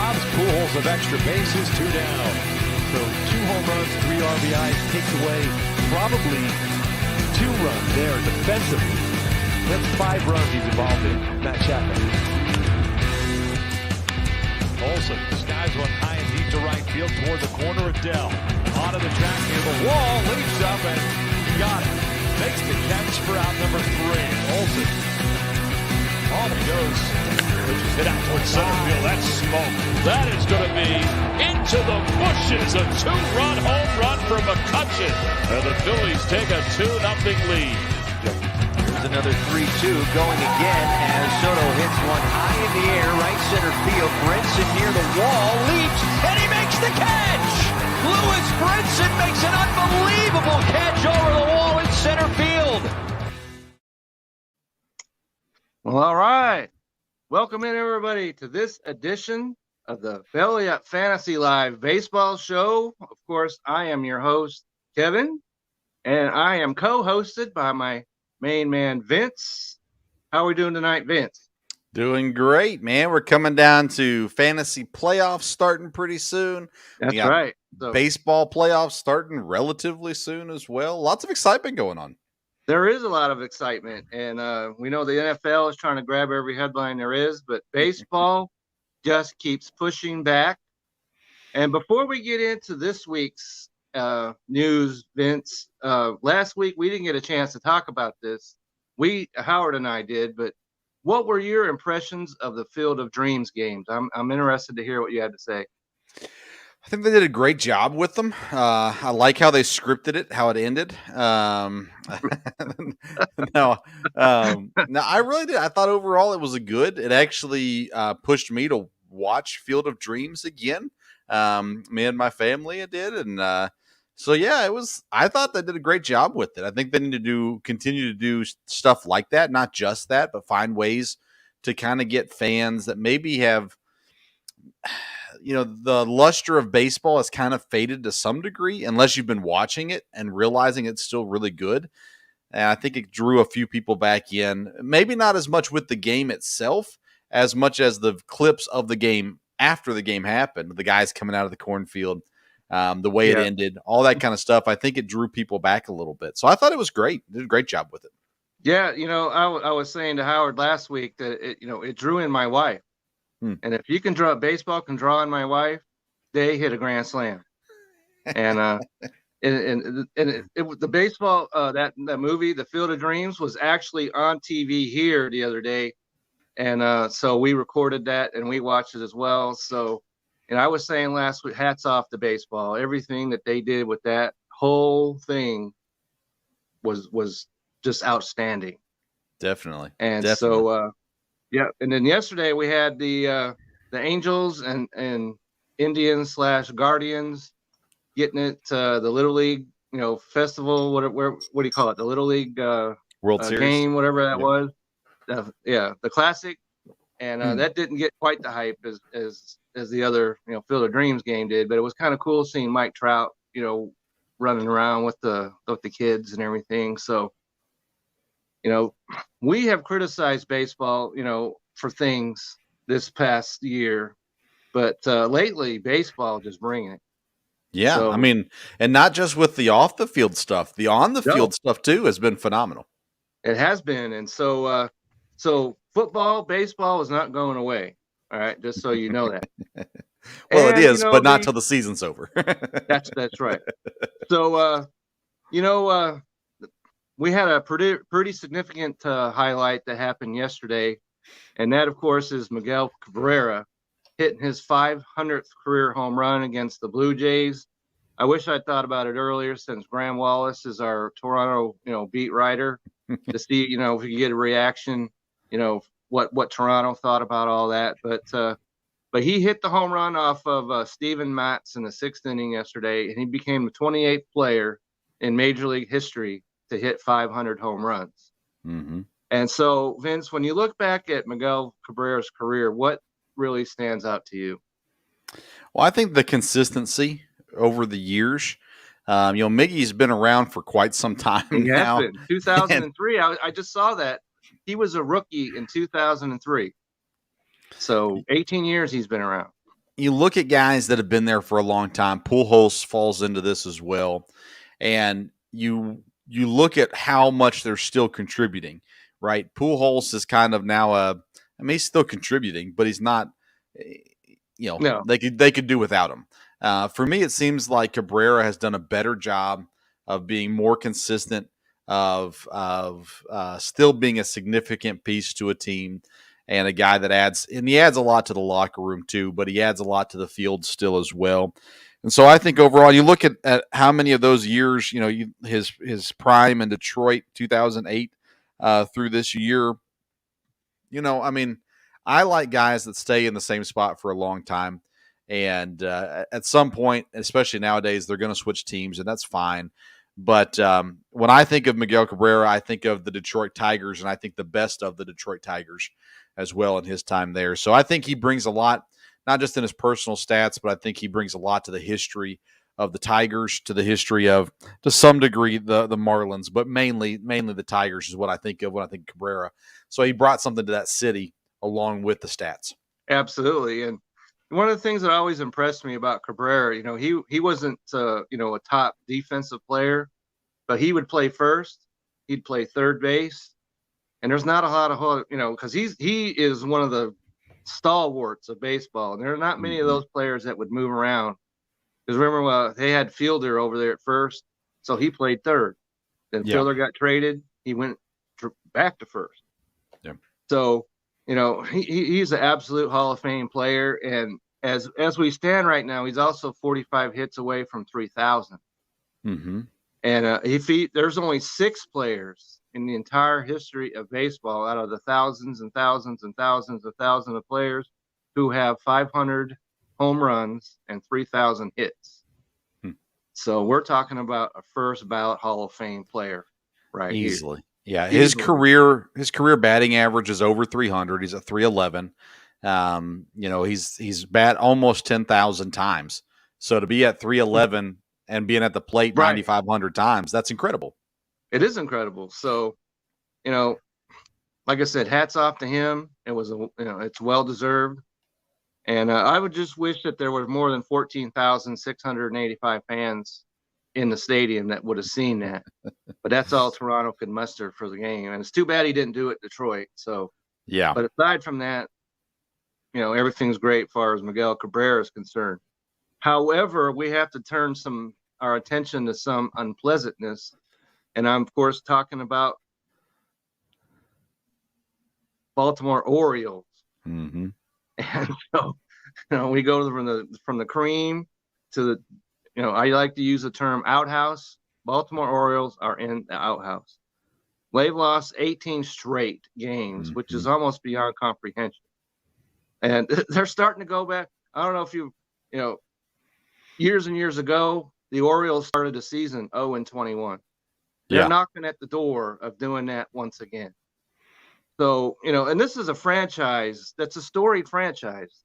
robs Pujols of extra bases, 2 down. So 2 home runs, 3 RBIs, takes away probably 2 runs there defensively. That's 5 runs he's involved in. Matt Chapman. Olsen skies one high and deep to right field toward the corner of Dell. Onto the track near the wall, leaps up and got it. Makes the catch for out number 3. Olsen. On he goes. Which is hit out towards center field. That's smoke. That is going to be into the bushes. A 2-run home run for Mccutchen. And the Phillies take a 2-0 lead. Here's another 3-2 going again as Soto hits one high in the air, right center field. Brinson near the wall, leaps, and he makes the catch! Lewis Brinson makes an unbelievable catch over the wall in center field. Well, all right. Welcome in, everybody, to this edition of the Belly Up Fantasy Live Baseball Show. Of course, I am your host, Kevin, and I am co-hosted by my main man, Vince. How are we doing tonight, Vince? Doing great, man. We're coming down to fantasy playoffs starting pretty soon. That's right. So, baseball playoffs starting relatively soon as well. Lots of excitement going on. There is a lot of excitement, and we know the NFL is trying to grab every headline there is, but baseball just keeps pushing back. And before we get into this week's news, Vince, last week we didn't get a chance to talk about this. Howard and I did, but what were your impressions of the Field of Dreams games? I'm interested to hear what you had to say. I think they did a great job with them. I like how they scripted it, how it ended. No, I really did. I thought overall it was it actually pushed me to watch Field of Dreams again. Me and my family did. And so, yeah, I thought they did a great job with it. I think they need to continue to do stuff like that, not just that, but find ways to kind of get fans that maybe have, the luster of baseball has kind of faded to some degree, unless you've been watching it and realizing it's still really good. And I think it drew a few people back in, maybe not as much with the game itself, as much as the clips of the game after the game happened, the guys coming out of the cornfield, the way it ended, all that kind of stuff. I think it drew people back a little bit. So I thought it was great. Did a great job with it. Yeah. I was saying to Howard last week that it drew in my wife. And if you can baseball can draw in my wife, they hit a grand slam. And the baseball that movie, The Field of Dreams, was actually on TV here the other day, and so we recorded that and we watched it as well. So, I was saying last week, hats off to baseball. Everything that they did with that whole thing was just outstanding. Definitely. And so. Yeah, and then yesterday we had the Angels and Indians / Guardians getting it the Little League, festival. What do you call it? The Little League World Series game, whatever that was. The Classic, and that didn't get quite the hype as the other Field of Dreams game did, but it was kind of cool seeing Mike Trout running around with the kids and everything. So. We have criticized baseball, for things this past year, but lately baseball just bringing it. Yeah, so, and not just with the off the field stuff, the on the field stuff too has been phenomenal. It has been, and so football, baseball is not going away. All right, just so you know that. Well, it is, but not till the season's over. That's right. So we had a pretty significant highlight that happened yesterday, and that, of course, is Miguel Cabrera hitting his 500th career home run against the Blue Jays. I wish I'd thought about it earlier, since Graham Wallace is our Toronto, beat writer, to see, if we could get a reaction, what Toronto thought about all that. But he hit the home run off of Steven Matz in the 6th inning yesterday, and he became the 28th player in Major League history to hit 500 home runs. Mm-hmm. And so, Vince, when you look back at Miguel Cabrera's career, what really stands out to you? Well, I think the consistency over the years. Miggy's been around for quite some time now. 2003. I just saw that. He was a rookie in 2003. So 18 years he's been around. you look at guys that have been there for a long time. Pujols falls into this as well, and you look at how much they're still contributing. Right, Pujols is kind of now he's still contributing, but he's not. No. They could do without him. For me, it seems like Cabrera has done a better job of being more consistent, of still being a significant piece to a team, and a guy that adds a lot to the locker room too, but he adds a lot to the field still as well. And so I think overall, you look at how many of those years, his prime in Detroit, 2008 through this year, I like guys that stay in the same spot for a long time. And at some point, especially nowadays, they're going to switch teams, and that's fine. But when I think of Miguel Cabrera, I think of the Detroit Tigers, and I think the best of the Detroit Tigers as well in his time there. So I think he brings a lot, not just in his personal stats, but I think he brings a lot to the history of the Tigers, to the history of, to some degree, the Marlins, but mainly the Tigers is what I think of when I think Cabrera. So he brought something to that city along with the stats. Absolutely. And one of the things that always impressed me about Cabrera, he wasn't, a top defensive player, but he would play first. He'd play third base. And there's not a lot of, because he is one of the stalwarts of baseball. And there are not many of those players that would move around. Because remember, they had Fielder over there at first, so he played third. Then Fielder got traded. He went back to first. Yeah. So, he's an absolute Hall of Fame player. And as we stand right now, he's also 45 hits away from 3,000. Mm-hmm. And there's only 6 players in the entire history of baseball out of the thousands and thousands and thousands of players who have 500 home runs and 3,000 hits. So we're talking about a first ballot Hall of Fame player, right? Easily. Here. Yeah. His career batting average is over 300. He's at 311. He's bat almost 10,000 times. So to be at 311 and being at the plate 9,500 times, that's incredible. It is incredible. So, like I said, hats off to him. It was it's well deserved. And I would just wish that there were more than 14,685 fans in the stadium that would have seen that. But that's all Toronto could muster for the game. And it's too bad he didn't do it in Detroit. So, yeah. But aside from that, everything's great as far as Miguel Cabrera is concerned. However, we have to turn our attention to some unpleasantness. And I'm, of course, talking about Baltimore Orioles. Mm-hmm. And so, we go from the cream to the, I like to use the term outhouse. Baltimore Orioles are in the outhouse. They've lost 18 straight games, which is almost beyond comprehension. And they're starting to go back. I don't know if years and years ago, the Orioles started the season 0-21. They're knocking at the door of doing that once again. So, and this is a franchise that's a storied franchise.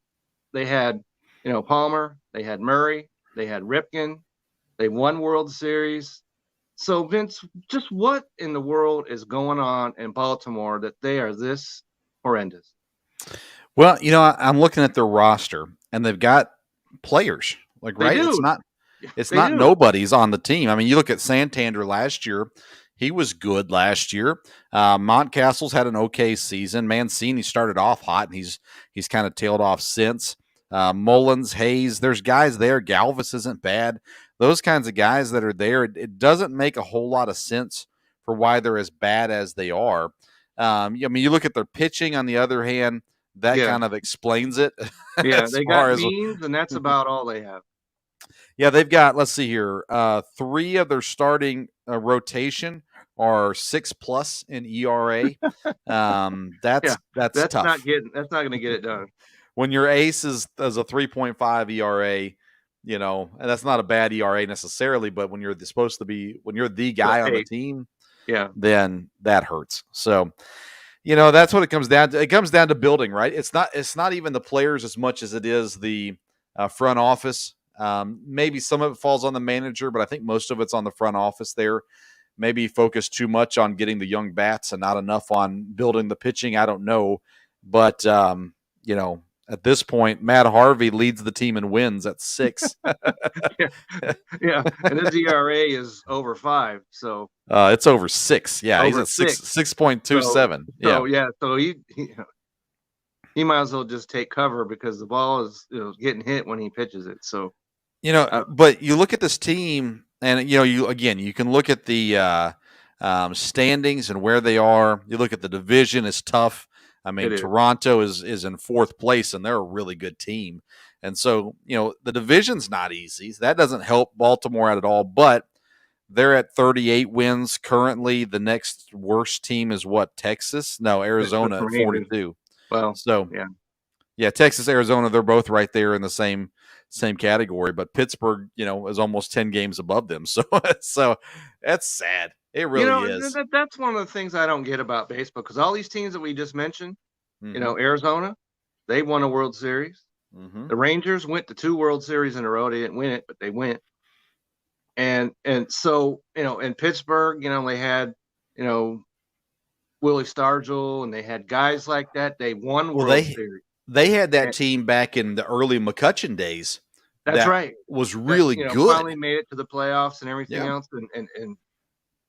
They had, Palmer, they had Murray, they had Ripken, they won World Series. So, Vince, just what in the world is going on in Baltimore that they are this horrendous? Well, I'm looking at their roster, and they've got players. Right? It's not nobody's on the team. I mean, you look at Santander last year. He was good last year. Montcastle's had an okay season. Mancini started off hot, and he's kind of tailed off since. Mullins, Hayes, there's guys there. Galvis isn't bad. Those kinds of guys that are there, it doesn't make a whole lot of sense for why they're as bad as they are. You look at their pitching, on the other hand, that kind of explains it. Yeah, they got Means, and that's about all they have. Yeah, they've got, let's see here, 3 of their starting rotation are 6+ in ERA. That's tough. Not going to get it done. When your ace is a 3.5 ERA, and that's not a bad ERA necessarily, but when you're the guy on the team, then that hurts. So, that's what it comes down to. It comes down to building, right? It's not even the players as much as it is the front office. Maybe some of it falls on the manager, but I think most of it's on the front office there. Maybe focus too much on getting the young bats and not enough on building the pitching. I don't know. But, At this point, Matt Harvey leads the team in wins at 6. Yeah, and his ERA is over 5, so It's over 6. Yeah, he's over at 6. 6.27. So he might as well just take cover because the ball is getting hit when he pitches it. So but you look at this team, and you can look at the standings and where they are. You look at the division; it's tough. I mean, Toronto is in 4th place, and they're a really good team. And so, the division's not easy. That doesn't help Baltimore out at all. But they're at 38 wins currently. The next worst team is what? Texas? No, Arizona at 42. Well, so yeah, Texas, Arizona, they're both right there in the same category. But Pittsburgh, is almost 10 games above them. So that's sad. It really is. That's one of the things I don't get about baseball, because all these teams that we just mentioned, Mm-hmm. Arizona, they won a World Series. Mm-hmm. The Rangers went to 2 World Series in a row. They didn't win it, but they went. And so, in Pittsburgh, they had, Willie Stargell, and they had guys like that. They won World Series. They had that team back in the early Mccutchen days. That's right. Was really good. Finally made it to the playoffs and everything else, and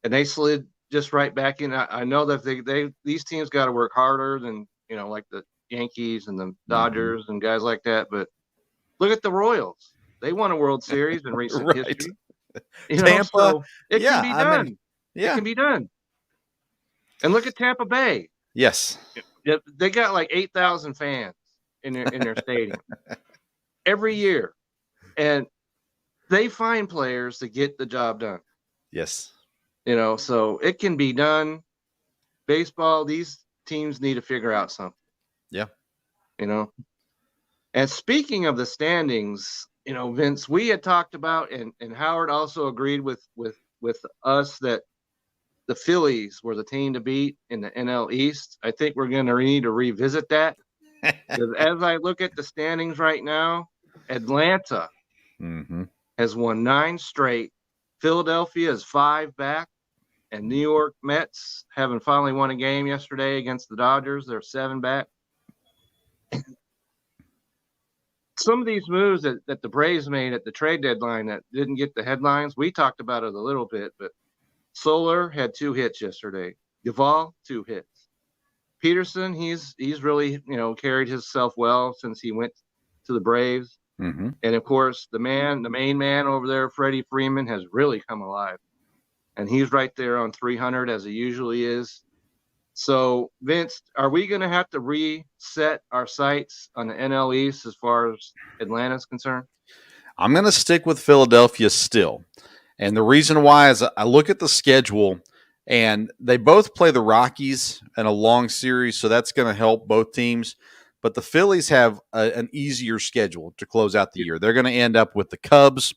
they slid just right back in. I know that these teams got to work harder than like the Yankees and the Dodgers and guys like that. But look at the Royals; they won a World Series in recent history. Tampa, so it can be done. I mean, it can be done. And look at Tampa Bay. Yes, they got like 8,000 fans in their stadium every year, and they find players to get the job done. Yes. So it can be done. Baseball, these teams need to figure out something. Yeah. And speaking of the standings, Vince, we had talked about, and Howard also agreed with us that the Phillies were the team to beat in the NL East. I think we're going to need to revisit that. Because as I look at the standings right now, Atlanta has won 9 straight. Philadelphia is 5 back, and New York Mets, having finally won a game yesterday against the Dodgers, they're 7 back. Some of these moves that the Braves made at the trade deadline that didn't get the headlines, we talked about it a little bit, but Soler had 2 hits yesterday. Duvall, 2 hits. Peterson, he's really, carried himself well since he went to the Braves. Mm-hmm. And of course, the main man over there, Freddie Freeman, has really come alive. And he's right there on 300 as he usually is. So, Vince, are we going to have to reset our sights on the NL East as far as Atlanta's concerned? I'm going to stick with Philadelphia still. And the reason why is I look at the schedule, and they both play the Rockies in a long series, so that's going to help both teams. But the Phillies have an easier schedule to close out the year. They're going to end up with the Cubs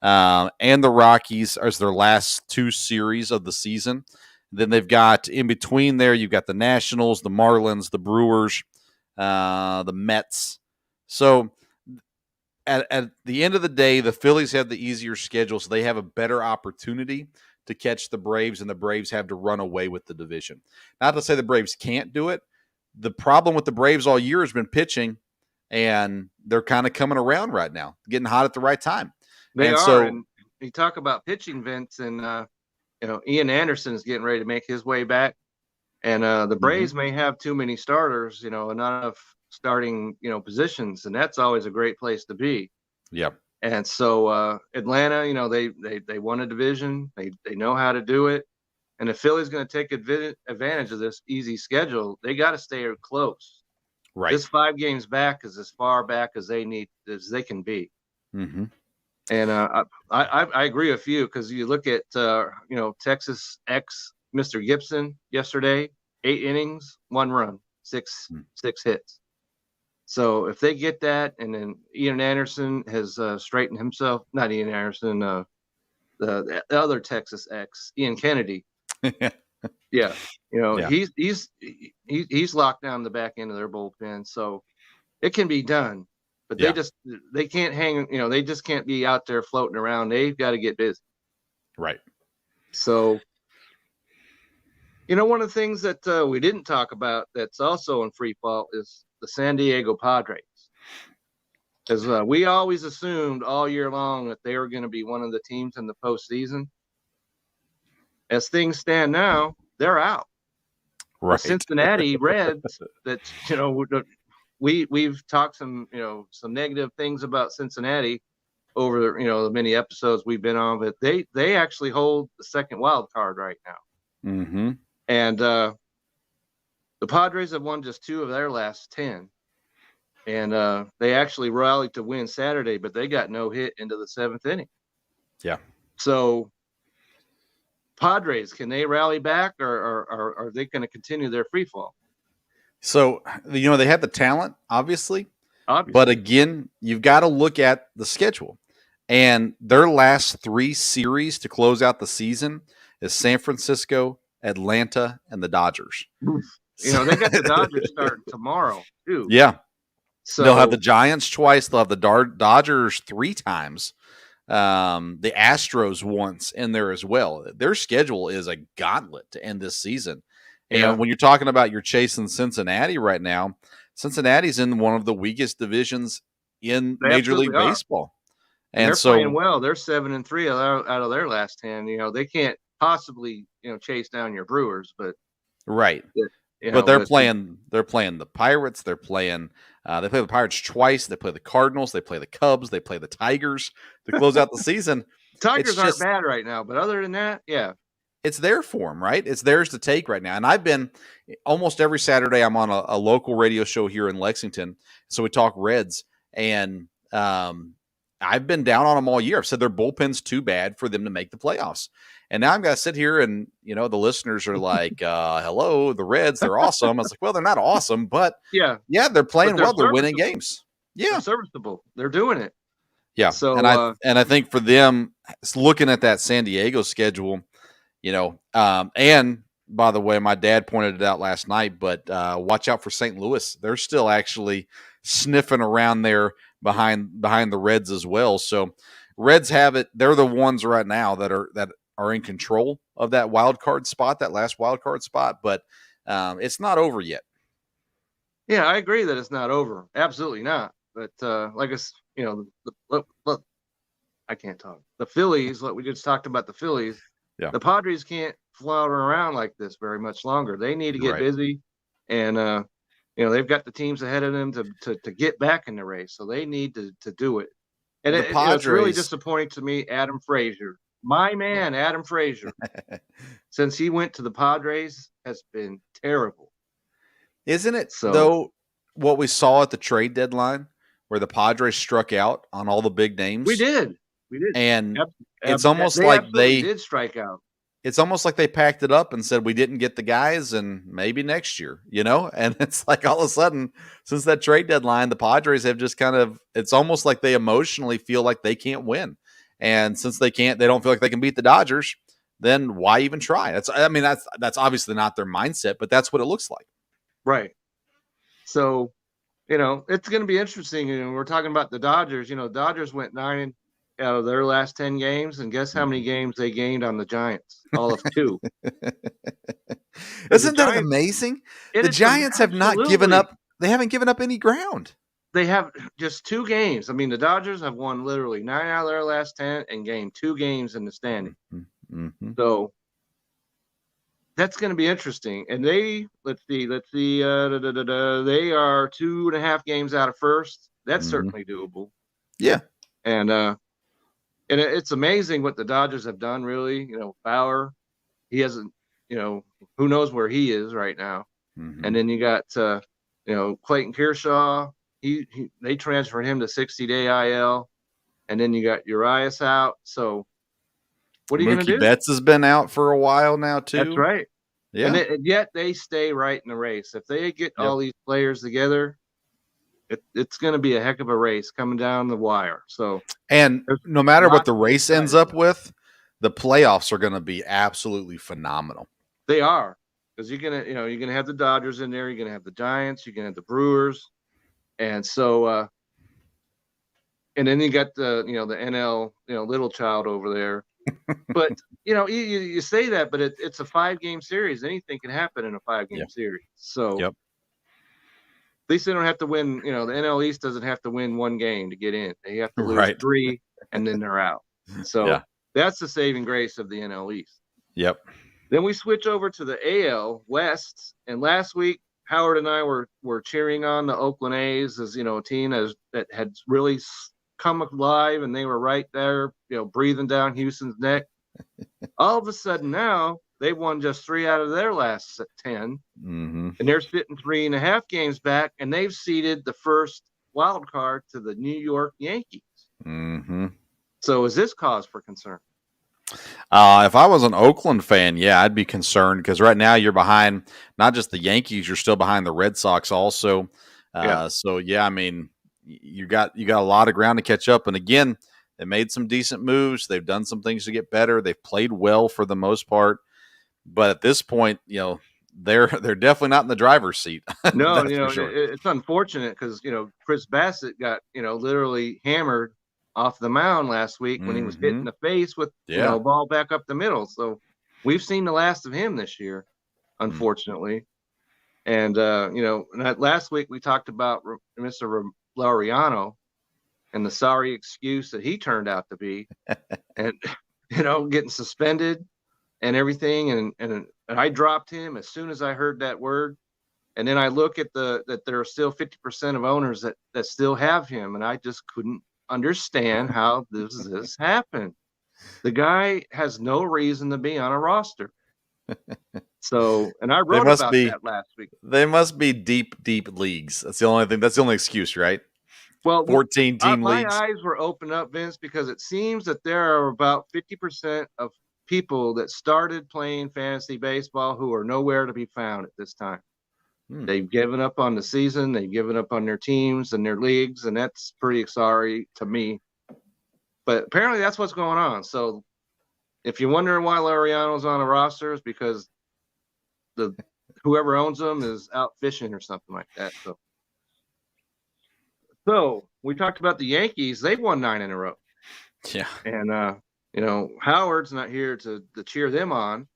and the Rockies as their last 2 series of the season. Then they've got in between there, you've got the Nationals, the Marlins, the Brewers, the Mets. So at the end of the day, the Phillies have the easier schedule, so they have a better opportunity to catch the Braves, and the Braves have to run away with the division. Not to say the Braves can't do it. The problem with the Braves all year has been pitching, and they're kind of coming around right now, getting hot at the right time. They are. And you talk about pitching, Vince, and Ian Anderson is getting ready to make his way back, and the Braves may have too many starters, and not enough starting, positions, and that's always a great place to be. Yeah. And so Atlanta, they won a division. They know how to do it. And if Philly's going to take advantage of this easy schedule, they got to stay close. Right. This 5 games back is as far back as they can be. Mm-hmm. And I agree with you, because you look at Texas X Mr. Gibson yesterday, 8 innings, 1 run, 6 hits. So if they get that, and then Ian Anderson has straightened himself, not Ian Anderson, the other Texas X, Ian Kennedy. Yeah, he's locked down the back end of their bullpen, so it can be done. But they can't hang. They just can't be out there floating around. They've got to get busy. Right. So, one of the things that we didn't talk about that's also in free fall is the San Diego Padres. Because we always assumed all year long that they were going to be one of the teams in the postseason. As things stand now, they're out. Right. The Cincinnati Reds, that's, we've talked some negative things about Cincinnati over the many episodes we've been on, but they actually hold the second wild card right now. Mm-hmm. And the Padres have won just 2 of their last 10. And they actually rallied to win Saturday, but they got no hit into the 7th inning. Yeah. So Padres, can they rally back, or are they going to continue their free fall? So, they have the talent, obviously. But again, you've got to look at the schedule. And their last 3 series to close out the season is San Francisco, Atlanta, and the Dodgers. They got the Dodgers starting tomorrow, too. Yeah. So they'll have the Giants twice. They'll have the Dodgers 3 times. The Astros once in there as well. Their schedule is a gauntlet to end this season. And when you're talking about you're chasing Cincinnati right now, Cincinnati's in one of the weakest divisions in Major League Baseball. And they're playing well. They're 7-3 out of their last 10. They can't possibly, chase down your Brewers, but right. But they're playing the Pirates. They're playing they play the Pirates twice. They play the Cardinals. They play the Cubs. They play the Tigers to close out the season. Tigers aren't bad right now, but other than that, yeah. It's there for them, right? It's theirs to take right now. And I've been almost every Saturday, I'm on a local radio show here in Lexington. So we talk Reds. And I've been down on them all year. I've said their bullpen's too bad for them to make the playoffs. And now I'm going to sit here and, the listeners are like, hello, the Reds, they're awesome. I was like, well, they're not awesome, but yeah, they're playing well. They're winning games. Yeah. They're serviceable. They're doing it. Yeah. So, and I think for them, looking at that San Diego schedule, and by the way, my dad pointed it out last night, but watch out for St. Louis. They're still actually sniffing around there behind the Reds as well. So Reds have it. They're the ones right now that are in control of that wild card spot, that last wild card spot, but it's not over yet. Yeah, I agree that it's not over. Absolutely not. But I can't talk. The Phillies, we just talked about the Phillies. Yeah. The Padres can't flounder around like this very much longer. They need to get busy, and they've got the teams ahead of them to get back in the race, so they need to do it. And it's really disappointing to me, Adam Frazier. My man, Adam Frazier, since he went to the Padres, has been terrible. Isn't it, though, what we saw at the trade deadline where the Padres struck out on all the big names? We did. And it's almost like they did strike out. It's almost like they packed it up and said, we didn't get the guys and maybe next year, And it's like all of a sudden, since that trade deadline, the Padres have just it's almost like they emotionally feel like they can't win. And since they don't feel like they can beat the Dodgers, then why even try? That's obviously not their mindset, but that's what it looks like. Right. So, it's going to be interesting. We're talking about the Dodgers. Dodgers went 9 out of their last 10 games, and guess how many games they gained on the Giants? All of 2. Isn't that amazing? The Giants have not given up. They haven't given up any ground. They have just 2 games. I mean, the Dodgers have won literally 9 out of their last 10 and gained 2 games in the standing. Mm-hmm. So that's going to be interesting. And they, let's see, they are 2.5 games out of first. That's certainly doable. Yeah. And it's amazing what the Dodgers have done, really. Bauer, he hasn't, who knows where he is right now. Mm-hmm. And then you got, Clayton Kershaw. They transferred him to 60-day IL. And then you got Urias out. So what are you going to do? Betts has been out for a while now, too. That's right. Yeah. And yet they stay right in the race. If they get all these players together, it's going to be a heck of a race coming down the wire. So, and no matter what the race ends up with, the playoffs are going to be absolutely phenomenal. They are, because you're gonna have the Dodgers in there. You're gonna have the Giants. You're gonna have the Brewers, and so, and then you got the the NL little child over there. But you say that, but it's a 5-game series. Anything can happen in a 5-game series. So. Yep. least they don't have to win. The NL East doesn't have to win one game to get in. They have to lose Right. 3, and then they're out. So Yeah. that's the saving grace of the NL East. Yep. Then we switch over to the AL West, and last week Howard and I were cheering on the Oakland A's as a team that had really come alive, and they were right there, breathing down Houston's neck. All of a sudden now they won just 3 out of their last 10, Mm-hmm. and they're sitting 3.5 games back, and they've ceded the first wild card to the New York Yankees. Mm-hmm. So is this cause for concern? If I was an Oakland fan, yeah, I'd be concerned because right now you're behind not just the Yankees, you're still behind the Red Sox also. So yeah, I mean, you got a lot of ground to catch up. And again, they made some decent moves. They've done some things to get better. They've played well for the most part. But at this point, they're definitely not in the driver's seat. No, for sure. it's unfortunate because Chris Bassett got literally hammered off the mound last week when he was hit in the face with a ball back up the middle. So we've seen the last of him this year, unfortunately. And last week we talked about Mr. Laureano and the sorry excuse that he turned out to be, and getting suspended and everything. And I dropped him as soon as I heard that word. And then I look at that there are still 50% of owners that still have him, and I just couldn't understand how this happened. The guy has no reason to be on a roster. So, and I wrote about that last week. They must be deep leagues. That's the only thing. That's the only excuse, right? Well, 14-team leagues. My eyes were opened up, Vince, because it seems that there are about 50% of people that started playing fantasy baseball who are nowhere to be found at this time. They've given up on the season. They've given up on their teams and their leagues, and that's pretty sorry to me. But apparently that's what's going on. So if you're wondering why Laureano's on the roster, it's because whoever owns them is out fishing or something like that. So we talked about the Yankees. They won 9 in a row. Yeah. And, Howard's not here to cheer them on,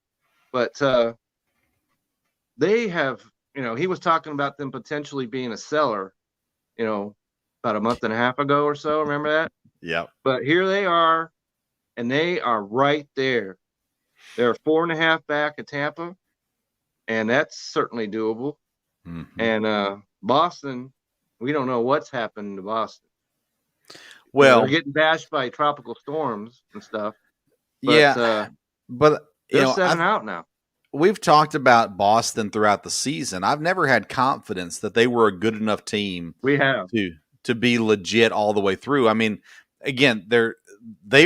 but they have – he was talking about them potentially being a seller, about a month and a half ago or so. Remember that? Yeah. But here they are, and they are right there. They're 4.5 back at Tampa, and that's certainly doable. Mm-hmm. And Boston, we don't know what's happened to Boston. Well, they're getting bashed by tropical storms and stuff. But, yeah, but they're 7 out now. We've talked about Boston throughout the season. I've never had confidence that they were a good enough team. We have to be legit all the way through. I mean, again, they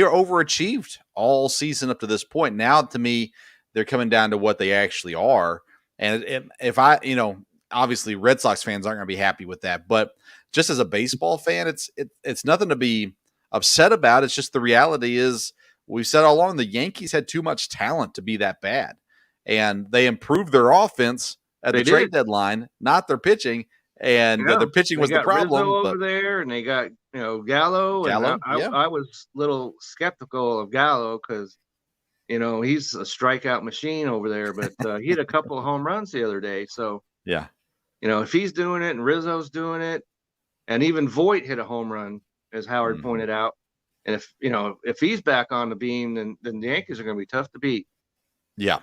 are overachieved all season up to this point. Now, to me, they're coming down to what they actually are. And if I, obviously Red Sox fans aren't going to be happy with that, but just as a baseball fan, it's nothing to be upset about. It's just the reality is we've said all along the Yankees had too much talent to be that bad. And they improved their offense at the trade deadline, not their pitching. And their pitching was the problem. Rizzo over there, and they got Gallo. And I was a little skeptical of Gallo because he's a strikeout machine over there. But he had a couple of home runs the other day. So yeah, if he's doing it and Rizzo's doing it, and even Voit hit a home run, as Howard pointed out. And if he's back on the beam, then the Yankees are going to be tough to beat. Yeah.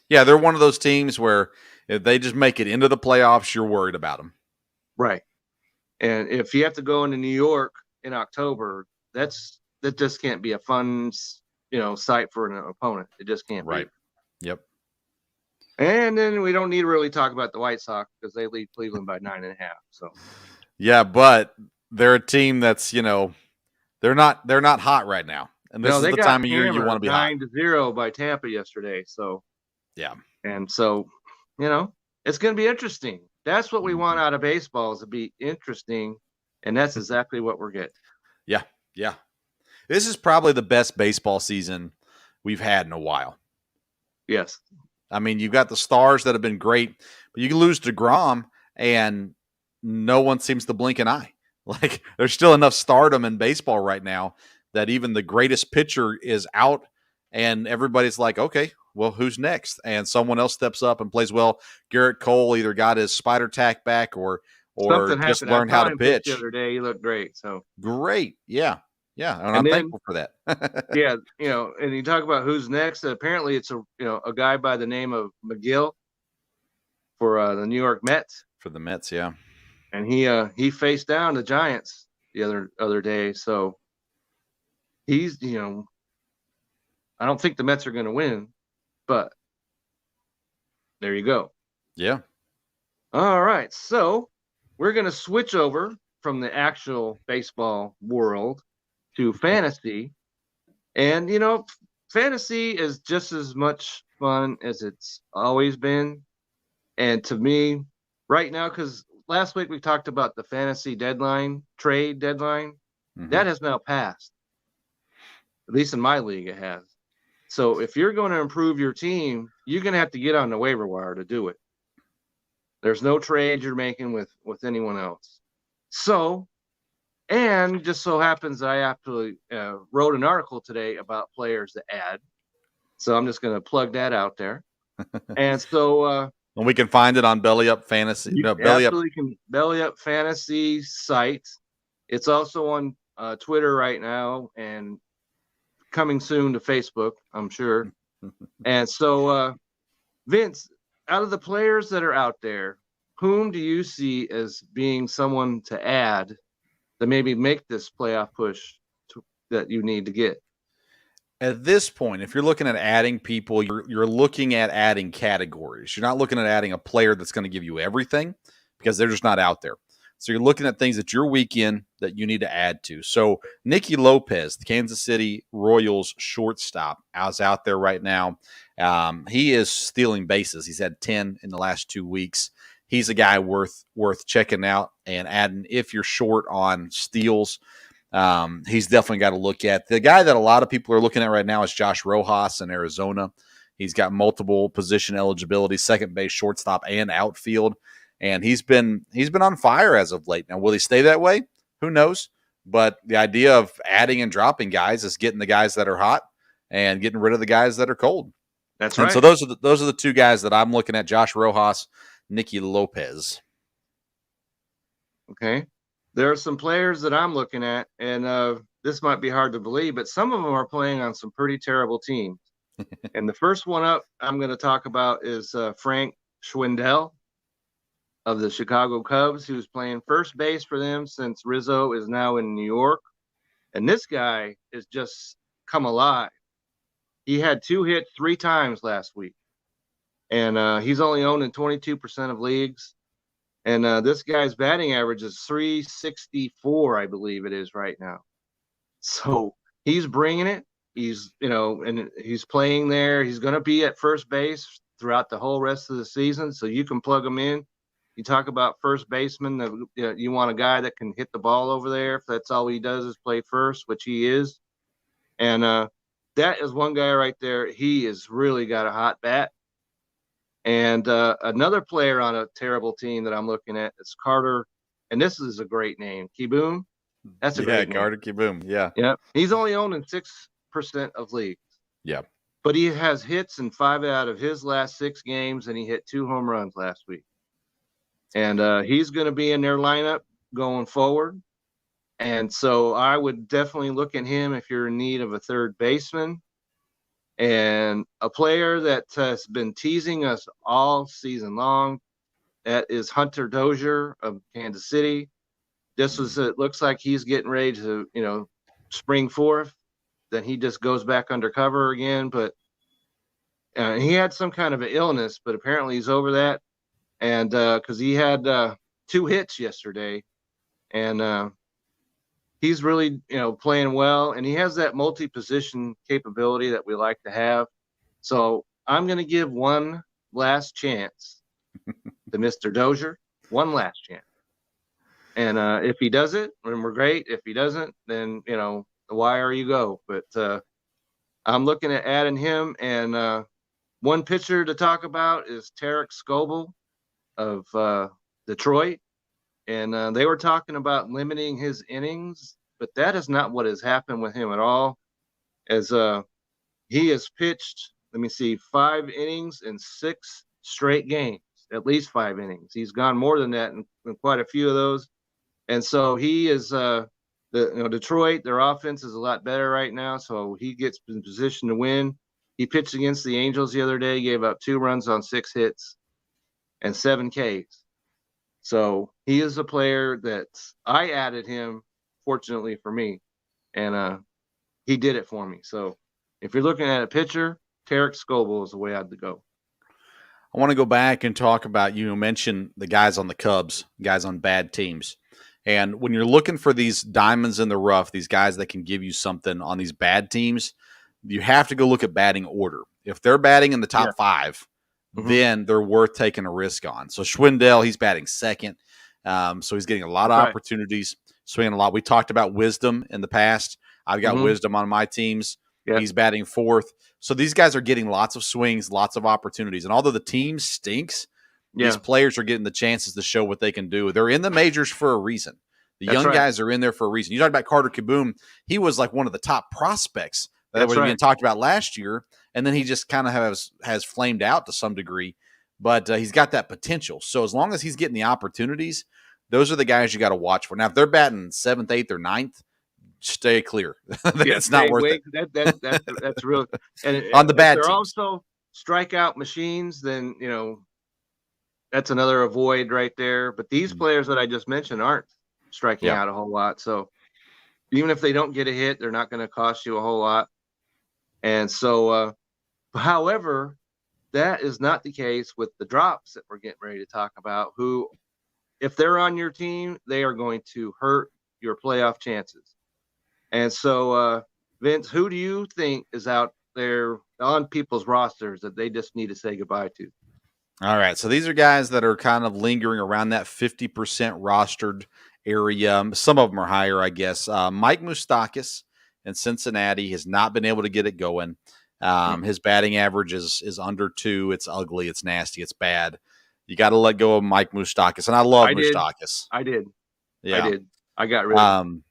Yeah, they're one of those teams where if they just make it into the playoffs, you're worried about them. Right. And if you have to go into New York in October, that just can't be a fun, sight for an opponent. It just can't be. Yep. And then we don't need to really talk about the White Sox because they lead Cleveland by 9.5. So. Yeah, but they're a team that's, they're not hot right now. And this is the time of year you want to be hot. 9-0 by Tampa yesterday. So. Yeah. And so, it's going to be interesting. That's what we want out of baseball, is to be interesting. And that's exactly what we're getting. Yeah. Yeah. This is probably the best baseball season we've had in a while. Yes. I mean, you've got the stars that have been great, but you can lose DeGrom and no one seems to blink an eye. Like, there's still enough stardom in baseball right now that even the greatest pitcher is out and everybody's like, okay, well, who's next? And someone else steps up and plays well. Garrett Cole either got his spider tack back or or Something just happened. learn I how saw to him pitch the pitch. other day. He looked great. So Great. Yeah. Yeah. And And I'm then- thankful for that. yeah, and you talk about who's next. Apparently, it's a guy by the name of McGill for the New York Mets, For the Mets, yeah. and he faced down the Giants the other day. So he's I don't think the Mets are going to win, but there you go. Yeah. All right, so we're going to switch over from the actual baseball world to fantasy. And, fantasy is just as much fun as it's always been. And to me, right now, because last week we talked about the fantasy trade deadline, that has now passed. At least in my league, it has. So if you're going to improve your team, you're going to have to get on the waiver wire to do it. There's no trade you're making with anyone else. So, and just so happens I actually wrote an article today about players to add. So I'm just going to plug that out there. And so and we can find it on Belly Up Fantasy. you absolutely can Belly Up Fantasy site. It's also on Twitter right now and coming soon to Facebook, I'm sure. And so, Vince, out of the players that are out there, whom do you see as being someone to add to maybe make this playoff push that you need to get? At this point, if you're looking at adding people, you're looking at adding categories. You're not looking at adding a player that's going to give you everything because they're just not out there. So you're looking at things that you're weak in that you need to add to. So Nicky Lopez, the Kansas City Royals shortstop, is out there right now. He is stealing bases. He's had 10 in the last 2 weeks. He's a guy worth checking out and adding if you're short on steals. He's definitely got to look at. The guy that a lot of people are looking at right now is Josh Rojas in Arizona. He's got multiple position eligibility, second base, shortstop, and outfield. And he's been on fire as of late. Now, will he stay that way? Who knows? But the idea of adding and dropping guys is getting the guys that are hot and getting rid of the guys that are cold. That's right. And so those are the two guys that I'm looking at: Josh Rojas, Nicky Lopez. Okay. There are some players that I'm looking at, and this might be hard to believe, but some of them are playing on some pretty terrible teams. And the first one up I'm going to talk about is Frank Schwendell of the Chicago Cubs, who's playing first base for them since Rizzo is now in New York. And this guy is just come alive. He had 2 hits 3 times last week. And he's only owned in 22% of leagues. And this guy's batting average is 364, I believe it is right now. So he's bringing it. He's, and he's playing there. He's going to be at first base throughout the whole rest of the season. So you can plug him in. You talk about first baseman. You want a guy that can hit the ball over there. If that's all he does is play first, which he is. And that is one guy right there. He has really got a hot bat. And another player on a terrible team that I'm looking at is Carter. And this is a great name. Kieboom. That's a great name. Carter Kieboom. Yeah. Yeah. He's only owned in 6% of leagues. Yeah. But he has hits in 5 out of his last 6 games, and he hit 2 home runs last week. And he's going to be in their lineup going forward. And so I would definitely look at him if you're in need of a third baseman. And a player that has been teasing us all season long, that is Hunter Dozier of Kansas City. It looks like he's getting ready to, spring forth. Then he just goes back undercover again. But he had some kind of an illness, but apparently he's over that. And because he had 2 hits yesterday, and he's really, playing well, and he has that multi-position capability that we like to have. So I'm going to give one last chance to Mr. Dozier, one last chance. And if he does it, then we're great. If he doesn't, then, the wire you go. But I'm looking at adding him. And one pitcher to talk about is Tarek Skubal of Detroit. And they were talking about limiting his innings, but that is not what has happened with him at all. As he has pitched, 5 innings in 6 straight games. at least 5 innings. He's gone more than that in quite a few of those. And so he is Detroit, their offense is a lot better right now, so he gets in position to win. He pitched against the Angels the other day, gave up 2 runs on 6 hits and 7 Ks. So he is a player that I added him, fortunately for me, and he did it for me. So if you're looking at a pitcher, Tarek Skubal is the way I'd go. I want to go back and talk about, you mentioned the guys on the Cubs, guys on bad teams. And when you're looking for these diamonds in the rough, these guys that can give you something on these bad teams, you have to go look at batting order. If they're batting in the top 5, then they're worth taking a risk on. So Schwendell, he's batting second. So he's getting a lot of opportunities, swinging a lot. We talked about Wisdom in the past. I've got Wisdom on my teams. Yep. He's batting 4th. So these guys are getting lots of swings, lots of opportunities. And although the team stinks, these players are getting the chances to show what they can do. They're in the majors for a reason. The young guys are in there for a reason. You talked about Carter Kieboom. He was like one of the top prospects that was being talked about last year, and then he just kind of has flamed out to some degree. But he's got that potential. So as long as he's getting the opportunities, those are the guys you got to watch for. Now, if they're batting 7th, 8th, or 9th, stay clear. It's not worth it. That's real. And on the bad teams. They're teams. Also strikeout machines, then, that's another avoid right there. But these players that I just mentioned aren't striking out a whole lot. So even if they don't get a hit, they're not going to cost you a whole lot. And so, however, that is not the case with the drops that we're getting ready to talk about, who, if they're on your team, they are going to hurt your playoff chances. And so, Vince, who do you think is out there on people's rosters that they just need to say goodbye to? All right. So these are guys that are kind of lingering around that 50% rostered area. Some of them are higher, I guess. Mike Moustakas in Cincinnati has not been able to get it going. His batting average is under 2. It's ugly. It's nasty. It's bad. You got to let go of Mike Moustakas. And I love Moustakas. I did. Yeah. I did. I got rid of him.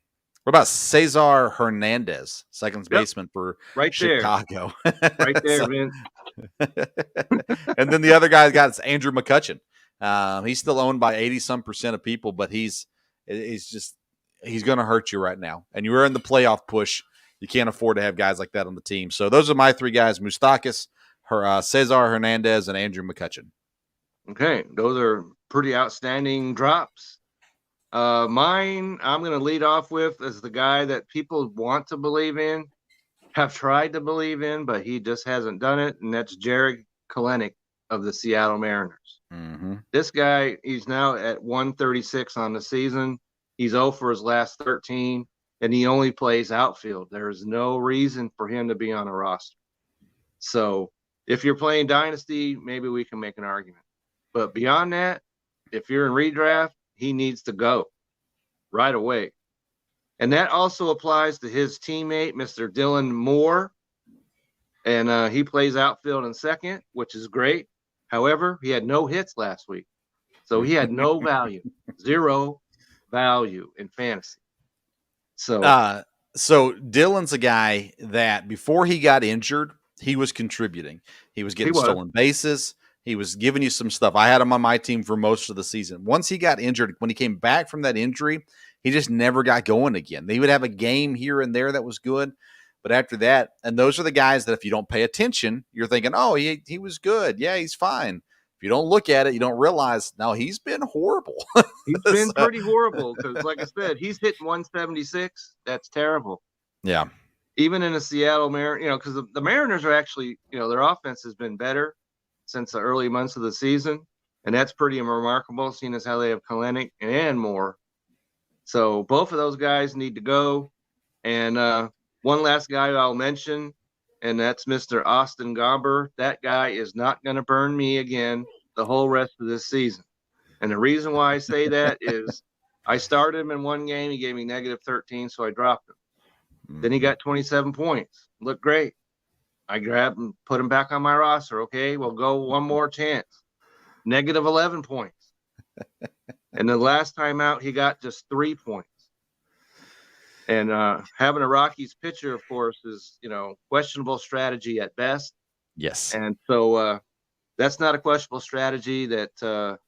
What about Cesar Hernandez, second baseman for Chicago? Right there, man. And then the other guy got Andrew McCutchen. He's still owned by 80-some% of people, but he's going to hurt you right now. And you're in the playoff push. You can't afford to have guys like that on the team. So those are my 3 guys: Moustakas, Cesar Hernandez, and Andrew McCutchen. Okay, those are pretty outstanding drops. Mine, I'm going to lead off with is the guy that people want to believe in, have tried to believe in, but he just hasn't done it, and that's Jarrod Kalenick of the Seattle Mariners. This guy, he's now at 136 on the season. He's 0 for his last 13, and he only plays outfield. There's no reason for him to be on a roster. So if you're playing Dynasty, maybe we can make an argument. But beyond that, if you're in redraft, he needs to go right away. And that also applies to his teammate, Mr. Dylan Moore. And he plays outfield and second, which is great. However, he had no hits last week. So he had no value, 0 value in fantasy. So Dylan's a guy that before he got injured, he was contributing. He was getting stolen bases. He was giving you some stuff. I had him on my team for most of the season. Once he got injured, when he came back from that injury, he just never got going again. He would have a game here and there that was good. But after that, and those are the guys that if you don't pay attention, you're thinking, oh, he was good. Yeah, he's fine. If you don't look at it, you don't realize, no, he's been horrible. He's been pretty horrible because, like I said, he's hitting 176. That's terrible. Yeah. Even in a Seattle Mariners, because the Mariners are actually, their offense has been better since the early months of the season. And that's pretty remarkable, seeing as how they have Kalenick and Moore. So both of those guys need to go. And one last guy I'll mention, and that's Mr. Austin Garber. That guy is not going to burn me again the whole rest of this season. And the reason why I say that is I started him in one game. He gave me -13, so I dropped him. Then he got 27 points. Looked great. I grabbed him, put him back on my roster. Okay, we'll go one more chance. -11 points. And the last time out, he got just 3 points. And having a Rockies pitcher, of course, is, questionable strategy at best. Yes. And so that's not a questionable strategy that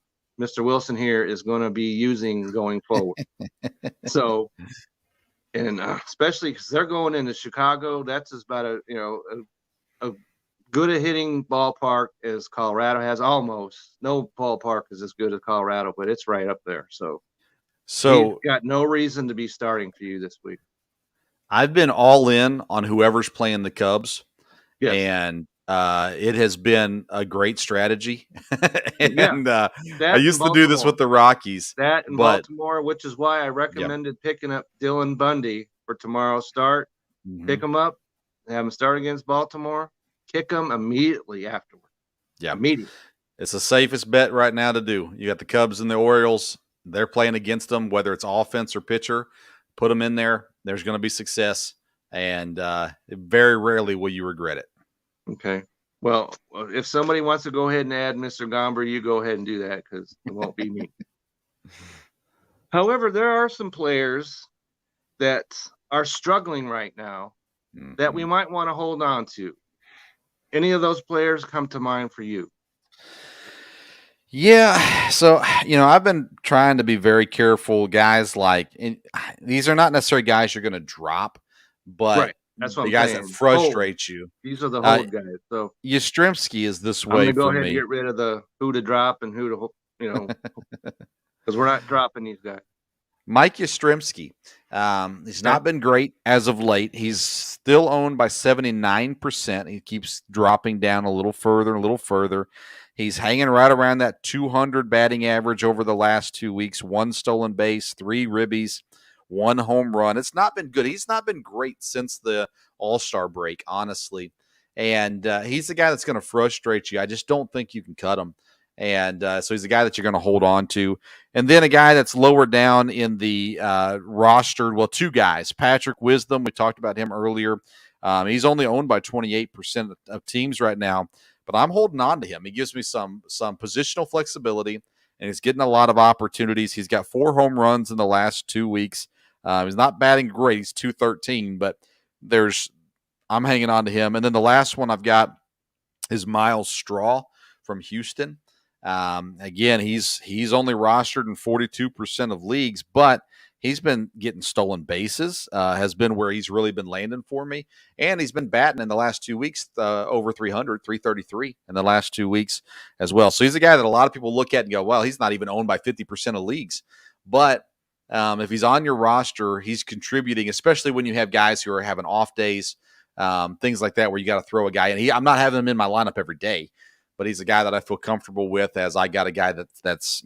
Mr. Wilson here is going to be using going forward. So, and especially because they're going into Chicago, that's about a good a hitting ballpark as Colorado has. Almost no ballpark is as good as Colorado, but it's right up there. So he's got no reason to be starting for you this week. I've been all in on whoever's playing the Cubs, Yes. and it has been a great strategy. And I used to do this with the Rockies. That in Baltimore, which is why I recommended picking up Dylan Bundy for tomorrow's start. Pick him up, have him start against Baltimore, kick him immediately afterward. Yeah. Immediately. It's the safest bet right now to do. You got the Cubs and the Orioles. They're playing against them, whether it's offense or pitcher. Put them in there. There's going to be success. And very rarely will you regret it. Okay. Well, if somebody wants to go ahead and add Mr. Garber, you go ahead and do that because it won't be me. However, there are some players that are struggling right now that we might want to hold on to. Any of those players come to mind for you? Yeah. So, I've been trying to be very careful. Guys these are not necessarily guys you're going to drop, but that's what the guys that frustrate you. These are the hold guys. So Yastrimsky is this way I'm for going to go ahead me. and get rid of the who to drop and who to, because we're not dropping these guys. Mike Yastrimsky. He's not been great as of late. He's still owned by 79%. He keeps dropping down a little further. He's hanging right around that 200 batting average over the last 2 weeks. 1 stolen base, 3 ribbies, 1 home run. It's not been good. He's not been great since the All-Star break, honestly. And he's the guy that's going to frustrate you. I just don't think you can cut him. And so he's a guy that you're going to hold on to. And then a guy that's lower down in the roster, 2 guys. Patrick Wisdom, we talked about him earlier. He's only owned by 28% of teams right now, but I'm holding on to him. He gives me some positional flexibility, and he's getting a lot of opportunities. He's got 4 home runs in the last 2 weeks. He's not batting great. He's .213, but I'm hanging on to him. And then the last one I've got is Miles Straw from Houston. Again, he's only rostered in 42% of leagues, but he's been getting stolen bases, has been where he's really been landing for me. And he's been batting in the last 2 weeks, over 300, 333 in the last 2 weeks as well. So he's a guy that a lot of people look at and go, well, he's not even owned by 50% of leagues. But if he's on your roster, he's contributing, especially when you have guys who are having off days, things like that, where you got to throw a guy in. I'm not having him in my lineup every day, but he's a guy that I feel comfortable with as I got a guy that's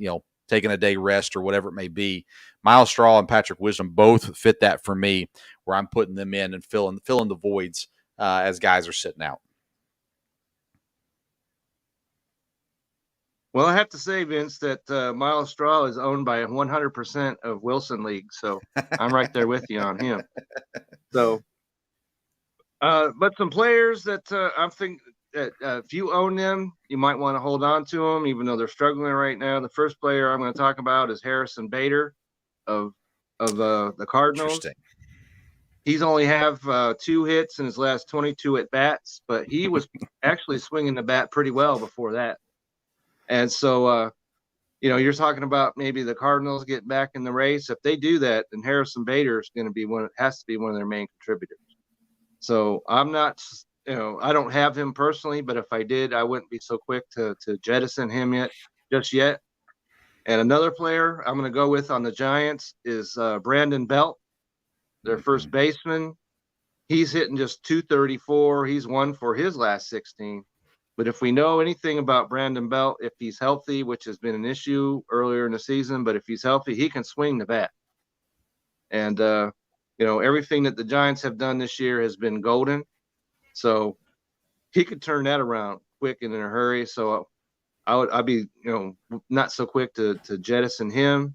taking a day rest or whatever it may be. Miles Straw and Patrick Wisdom both fit that for me, where I'm putting them in and filling the voids as guys are sitting out. Well, I have to say, Vince, that Miles Straw is owned by 100% of Wilson leagues, so I'm right there with you on him. So, but some players that I'm thinking that if you own them, you might want to hold on to them, even though they're struggling right now. The first player I'm going to talk about is Harrison Bader of the Cardinals. He's only have 2 hits in his last 22 at bats, but he was actually swinging the bat pretty well before that. And so, you're talking about maybe the Cardinals get back in the race. If they do that, then Harrison Bader is going to be has to be one of their main contributors. So I'm not, I don't have him personally, but if I did, I wouldn't be so quick to jettison him just yet. And another player I'm going to go with on the Giants is Brandon Belt, their first baseman. He's hitting just .234. He's 1 for his last 16. But if we know anything about Brandon Belt, if he's healthy, which has been an issue earlier in the season, but if he's healthy, he can swing the bat. And, everything that the Giants have done this year has been golden. So he could turn that around quick and in a hurry. So I'd be, not so quick to jettison him.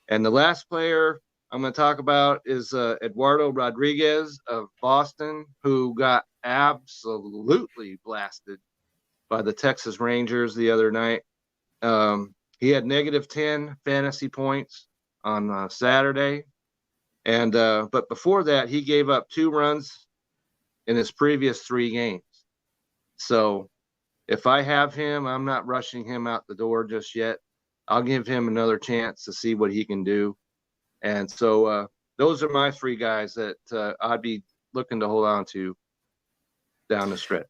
And the last player I'm going to talk about is Eduardo Rodriguez of Boston, who got absolutely blasted by the Texas Rangers the other night. He had -10 fantasy points on Saturday. And but before that, he gave up 2 runs in his previous 3 games. So if I have him, I'm not rushing him out the door just yet. I'll give him another chance to see what he can do. And so those are my 3 guys that I'd be looking to hold on to down the stretch.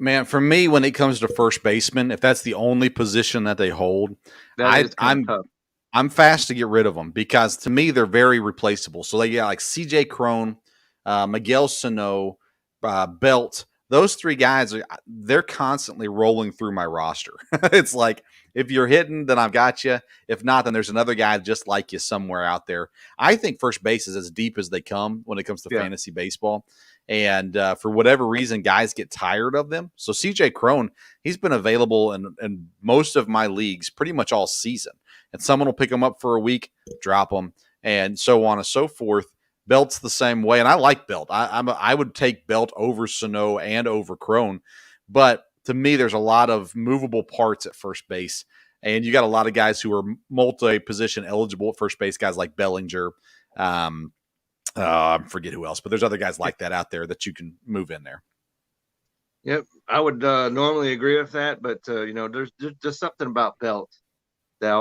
Man, for me, when it comes to first baseman, if that's the only position that they hold, I'm tough. I'm fast to get rid of them because to me they're very replaceable. So they got like C.J. Cron, Miguel Sano, Belt. Those 3 guys, they're constantly rolling through my roster. It's like, if you're hitting, then I've got you. If not, then there's another guy just like you somewhere out there. I think first base is as deep as they come when it comes to fantasy baseball. And for whatever reason, guys get tired of them. So CJ Cron, he's been available in most of my leagues pretty much all season. And someone will pick him up for a week, drop him, and so on and so forth. Belt's the same way, and I like Belt. I would take Belt over Sano and over Cron, but to me, there's a lot of movable parts at first base, and you got a lot of guys who are multi-position eligible at first base, guys like Bellinger. I forget who else, but there's other guys like that out there that you can move in there. Yep, I would normally agree with that, but there's just something about Belt that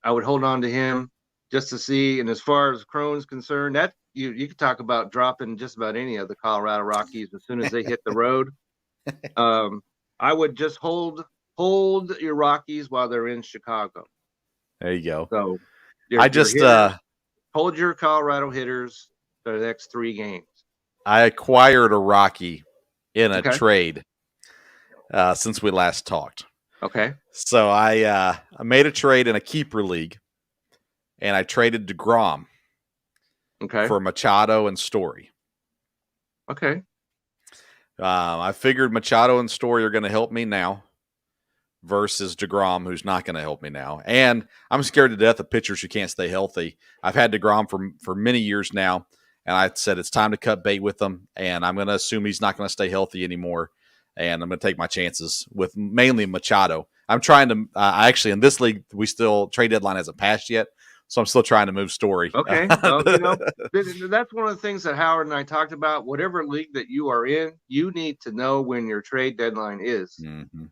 I would hold on to him just to see. And as far as Cron's concerned, that you could talk about dropping just about any of the Colorado Rockies as soon as they hit the road. I would just hold your Rockies while they're in Chicago. There you go. So hold your Colorado hitters for the next 3 games. I acquired a Rocky in a trade since we last talked. Okay. So I made a trade in a keeper league, and I traded DeGrom for Machado and Story. Okay. I figured Machado and Story are going to help me now versus DeGrom, who's not going to help me now. And I'm scared to death of pitchers who can't stay healthy. I've had DeGrom for many years now, and I said it's time to cut bait with him, and I'm going to assume he's not going to stay healthy anymore, and I'm going to take my chances with mainly Machado. I'm trying to actually, in this league, we still trade deadline hasn't passed yet, so I'm still trying to move Story. Okay. Well, that's one of the things that Howard and I talked about. Whatever league that you are in, you need to know when your trade deadline is. Mm-hmm.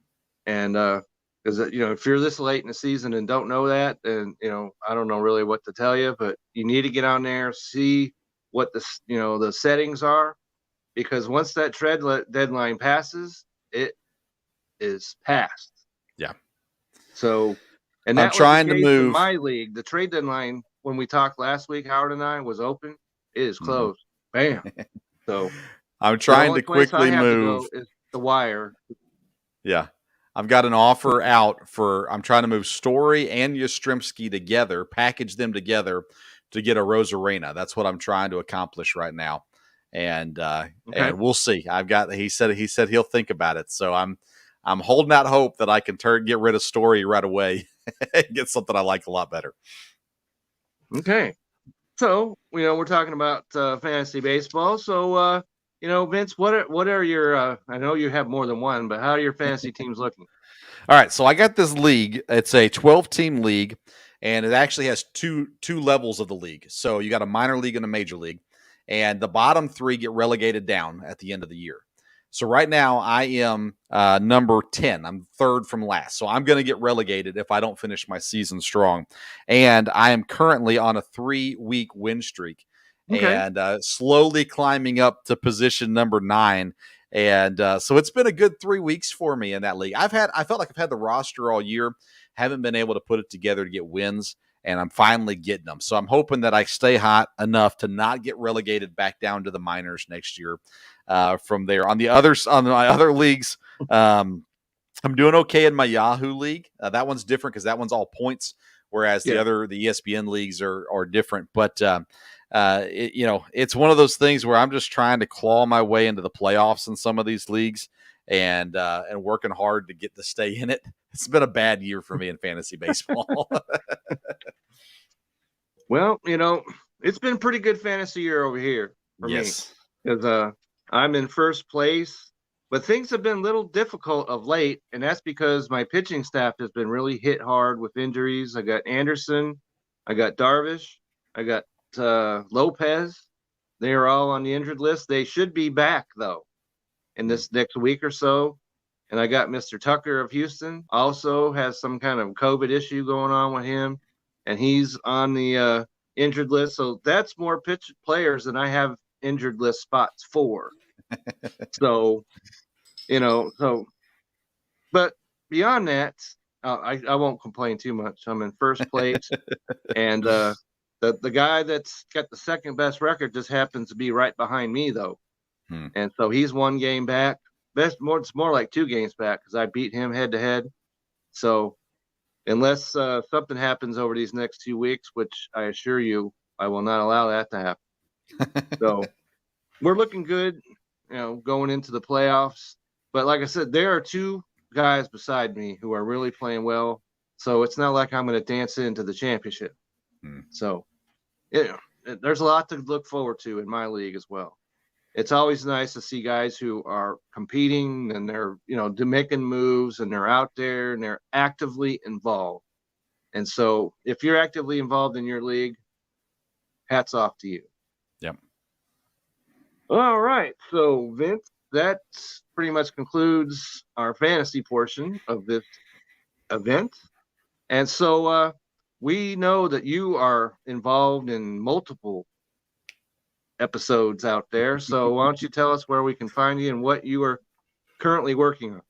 And because if you're this late in the season and don't know that, then I don't know really what to tell you. But you need to get on there, see what the settings are, because once that trade deadline passes, it is passed. Yeah. So, and that I'm trying to move in my league. The trade deadline when we talked last week, Howard and I, was open. It is closed. Bam. So I'm trying to quickly move is the wire. Yeah. I've got an offer out I'm trying to move Story and Yastrimsky together, package them together to get a Rosarena. That's what I'm trying to accomplish right now. And and we'll see. He said he'll think about it. So I'm holding out hope that I can get rid of Story right away and get something I like a lot better. Okay. So, we're talking about fantasy baseball. So, Vince, what are your I know you have more than one, but how are your fantasy teams looking? All right, so I got this league. It's a 12-team league, and it actually has two levels of the league. So you got a minor league and a major league, and the bottom 3 get relegated down at the end of the year. So right now I am number 10. I'm 3rd from last. So I'm going to get relegated if I don't finish my season strong. And I am currently on a 3-week win streak. And slowly climbing up to position number 9. And so it's been a good 3 weeks for me in that league. I felt like I've had the roster all year, haven't been able to put it together to get wins, and I'm finally getting them. So I'm hoping that I stay hot enough to not get relegated back down to the minors next year. From there, on my other leagues, I'm doing okay in my Yahoo league. That one's different because that one's all points, whereas the ESPN leagues are different. But it's one of those things where I'm just trying to claw my way into the playoffs in some of these leagues and working hard to get to stay in it. It's been a bad year for me in fantasy baseball. Well, it's been a pretty good fantasy year over here for me. Because I'm in first place, but things have been a little difficult of late, and that's because my pitching staff has been really hit hard with injuries. I got Anderson, I got Darvish, I got Lopez. They are all on the injured list. They should be back though in this next week or so. And I got Mr. Tucker of Houston, also has some kind of COVID issue going on with him, and he's on the injured list. So that's more players than I have injured list spots for. So, but beyond that, I won't complain too much. I'm in first place, and the guy that's got the second best record just happens to be right behind me, though. And so he's one game back. It's more like 2 games back because I beat him head to head. So unless something happens over these next 2 weeks, which I assure you I will not allow that to happen. So we're looking good, going into the playoffs. But like I said, there are 2 guys beside me who are really playing well. So it's not like I'm going to dance into the championship. So there's a lot to look forward to in my league as well. It's always nice to see guys who are competing and they're, making moves and they're out there and they're actively involved. And so if you're actively involved in your league, hats off to you. Yep. All right. So, Vince, that pretty much concludes our fantasy portion of this event. And so we know that you are involved in multiple episodes out there. So why don't you tell us where we can find you and what you are currently working on?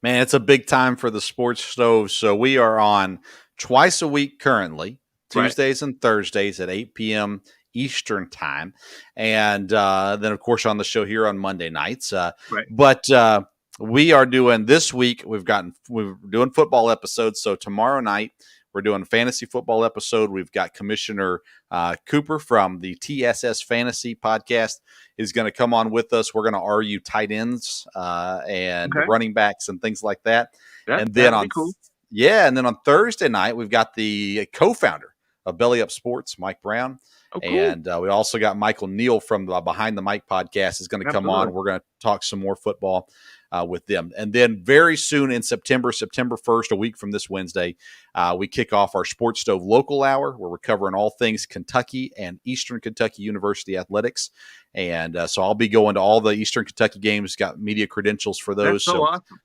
Man, it's a big time for the Sports Stove. So we are on twice a week currently, Tuesdays and Thursdays at 8 p.m. Eastern time. And then, of course, on the show here on Monday nights. But we are doing this week, we're doing football episodes. So tomorrow night, we're doing a fantasy football episode. We've got Commissioner Cooper from the TSS Fantasy podcast is going to come on with us. We're going to argue tight ends and running backs and things like that. And then on Thursday night, we've got the co-founder of Belly Up Sports, Mike Brown. Oh, cool. And we also got Michael Neal from the Behind the Mic podcast is going to come on. We're going to talk some more football with them. And then very soon in September 1st, a week from this Wednesday, we kick off our Sports Stove Local Hour, where we're covering all things Kentucky and Eastern Kentucky University athletics. And so I'll be going to all the Eastern Kentucky games, got media credentials for those. That's so awesome.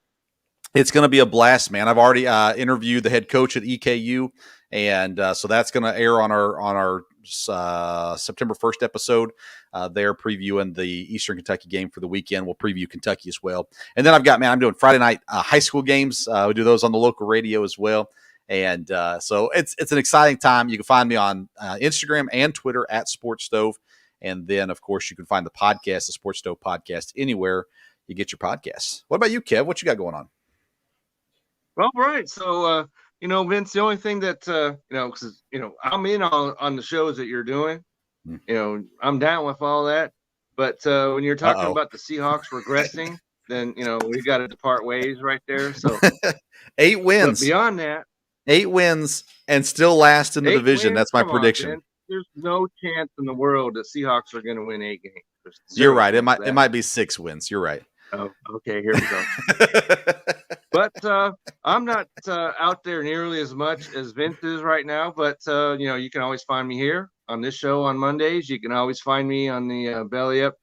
It's going to be a blast, man. I've already interviewed the head coach at EKU, and so that's going to air on our September 1st episode. They're previewing the Eastern Kentucky game for the weekend. We'll preview Kentucky as well. And then I'm doing Friday night high school games. We do those on the local radio as well. And so it's an exciting time. You can find me on Instagram and Twitter at Sports Stove. And then, of course, you can find the podcast, the Sports Stove podcast, anywhere you get your podcasts. What about you, Kev? What you got going on? Well, right. So, Vince, the only thing that, because, I'm in on the shows that you're doing, I'm down with all that. But when you're talking about the Seahawks regressing, then, we got to depart ways right there. So 8 wins. But beyond that, 8 wins and still last in the division. That's my prediction. There's no chance in the world that Seahawks are going to win 8 games. You're right. It might be 6 wins. You're right. Oh, okay. Here we go. But I'm not out there nearly as much as Vince is right now. But, you can always find me here on this show on Mondays. You can always find me on the Belly Up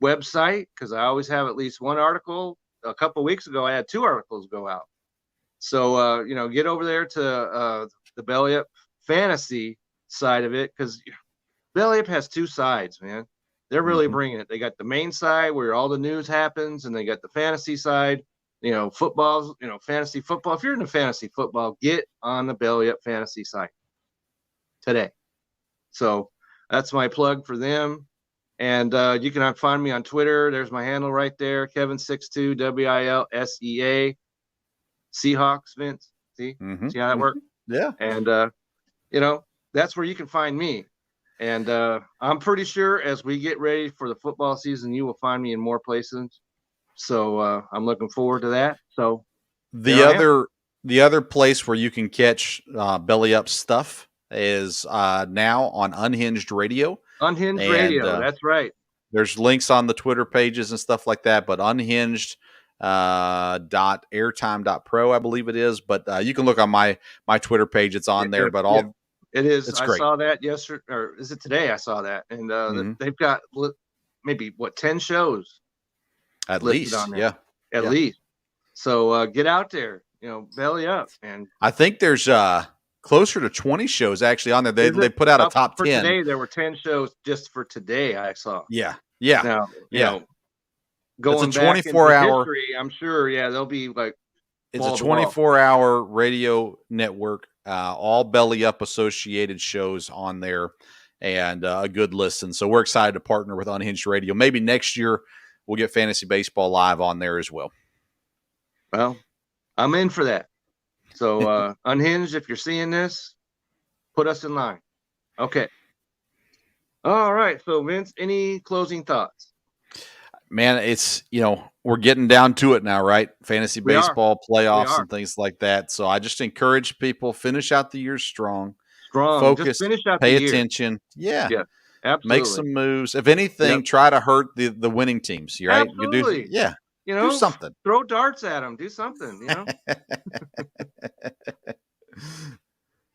website because I always have at least one article. A couple of weeks ago, I had 2 articles go out. So, get over there to the Belly Up fantasy side of it because Belly Up has 2 sides, man. They're really bringing it. They got the main side where all the news happens, and they got the fantasy side. Football, fantasy football. If you're into fantasy football, get on the Belly Up fantasy site today. So that's my plug for them. And you can find me on Twitter. There's my handle right there, Kevin62, WILSEA. Seahawks, Vince. See how that worked? Yeah. And, that's where you can find me. And I'm pretty sure as we get ready for the football season, you will find me in more places. So I'm looking forward to that. So the other place where you can catch Belly Up stuff is now on Unhinged Radio. Unhinged Radio, that's right. There's links on the Twitter pages and stuff like that, but unhinged .airtime.pro, I believe it is. But you can look on my Twitter page. It's on there. But it is. It's I great. saw that yesterday, or is it today? I saw that, and they've got maybe 10 shows at least. on there. Yeah, at least. So get out there, belly up. And I think there's closer to 20 shows actually on there. They put out a top for 10. Today, there were 10 shows just for today. I saw. Yeah. Now, yeah. Going it's a back 24-hour history, I'm sure. Yeah, they'll be like. It's a 24-hour radio network, all belly up associated shows on there, and a good listen. So we're excited to partner with Unhinged Radio. Maybe next year we'll get Fantasy Baseball Live on there as well. Well, I'm in for that. So Unhinged, if you're seeing this, put us in line. Okay. All right. So Vince, any closing thoughts? Man, it's, we're getting down to it now, right? Fantasy baseball playoffs and things like that. So I just encourage people, finish out the year strong. Focus, just finish out pay the attention. Yeah, absolutely. Make some moves. If anything, try to hurt the winning teams. Right? Absolutely. Do something. Throw darts at them. Do something.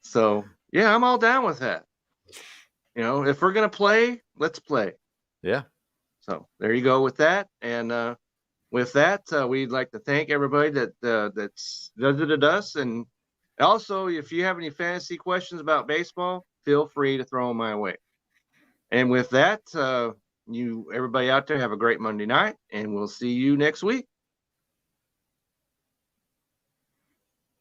So I'm all down with that. If we're gonna play, let's play. Yeah. So there you go with that. And with that, we'd like to thank everybody that's visited us. And also, if you have any fantasy questions about baseball, feel free to throw them my way. And with that, everybody out there, have a great Monday night, and we'll see you next week.